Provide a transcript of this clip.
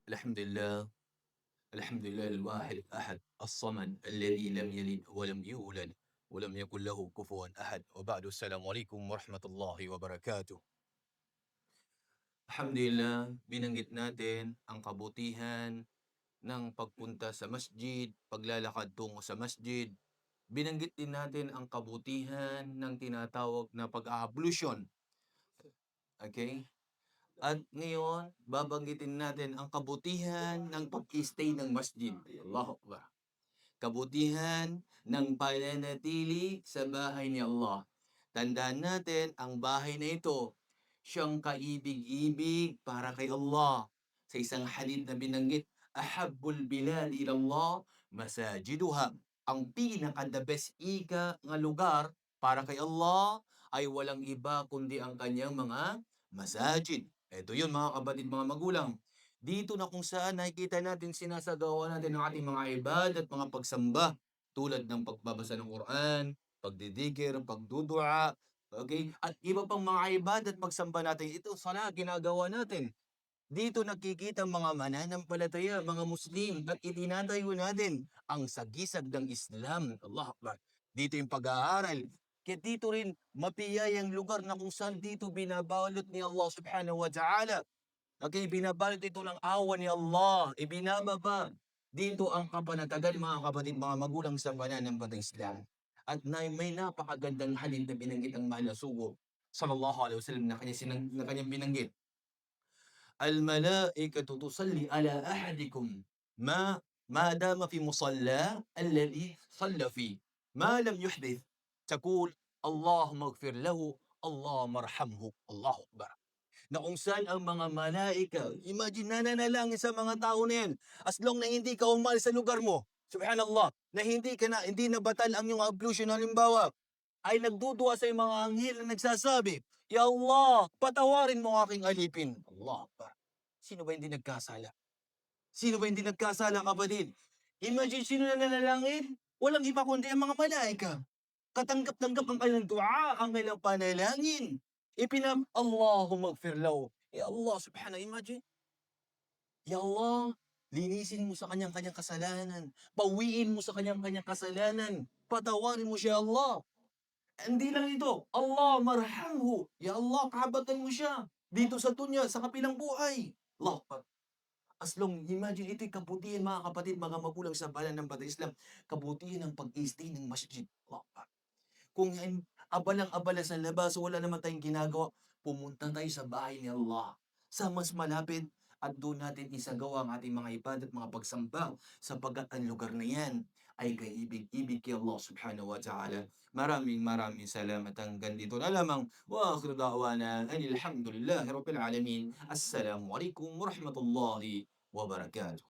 الحمد لله، الحمد لله الواحد الأحد الصمد الذي لم يلد ولم يولد ولم يكن له كفوا أحد وبعد السلام عليكم ورحمة الله وبركاته. Alhamdulillah, binanggit natin ang kabutihan ng pagpunta sa masjid, paglalakad tungo sa masjid. Binanggit din natin ang kabutihan ng tinatawag na pag-aablusyon, okey? At ngayon babanggitin natin ang kabutihan ng pag-i-stay ng masjid, Allahu Akbar. Kabutihan ng pananatili sa bahay ni Allah. Tandaan natin ang bahay na ito, siyang kaibig-ibig para kay Allah. Sa isang hadith na binanggit, "Ahabbul bilad ila Allah masajiduha." Ang pinaka-the best ika nga lugar para kay Allah ay walang iba kundi ang kanyang mga masajid. Eto yun mga kapatid, mga magulang. Dito na kung saan nakikita natin sinasagawa natin ang ating mga ibada at mga pagsamba tulad ng pagbabasa ng Quran, pagdidikir, pagdudua, okay? At iba pang mga ibada at pagsamba natin. Ito sana ginagawa natin. Dito nakikita ang mga mananampalataya, mga Muslim at itinatayo natin ang sagisag ng Islam. Allah Akbar. Dito yung pag-aaral. Kaya dito rin mapiyayang lugar na kung saan dito binabalot ni Allah subhanahu wa ta'ala. Okay, binabalot ito ng awa ni Allah, ibinababa dito ang kapanatagan mga kapatid, mga magulang sa pananampalatayang Islam. At may napakagandang halin na binanggit ang mahal na sugo sallallahu alaihi wasallam na kanyang binanggit. "Al-malaikatu tusalli ala ahadikum ma dama fi musalla alladhi salla fi ma lam yuhdith taqul Allahumma ighfir lahu, Allahumma arhamhu." Allahu Akbar. Na kung saan ang mga malaika, imagine nananalangin sa mga tao na yan, as long na hindi ka umalis sa lugar mo, subhanallah, na hindi na batal ang iyong ablution halimbawa, ay nagdudua sa mga anghel na nagsasabi, "Ya Allah, patawarin mo ang aking alipin." Allah Akbar. Sino ba hindi nagkasala? Sino ba hindi nagkasala kapatid? Imagine sino na nanalangin? Walang iba kundi ang mga malaika. Katanggap-tanggap ang kanilang dua, ang kanilang panalangin. Allahumma ighfir lahu. Ya Allah subhanahu, imagine. Ya Allah, linisin mo sa kanyang-kanyang kasalanan. Bawiin mo sa kanyang-kanyang kasalanan. Patawarin mo siya, Allah. Hindi lang ito, Allah marhamhu. Ya Allah, kahabatan mo siya. Dito sa dunya, sa kabilang buhay. Allah Akbar. As long, imagine ito'y kabutihan mga kapatid, mga magulang sa pananampalatayang Islam. Kabutihan ng pag-i-stay ng masjid. Allah Akbar. Kung abalang-abala sa labas, wala naman tayong ginagawa, pumunta tayo sa bahay ni Allah, sa mas malapit at doon natin isagawa ang ating mga ibada at mga pagsamba sapagkat ang lugar na yan ay kaibig-ibig kay Allah subhanahu wa ta'ala. Maraming maraming salamat. Hanggang dito na lamang. Wa akhiru da'wana anil hamdulillahi rabbil alamin. Assalamu alaikum warahmatullahi wabarakatuh.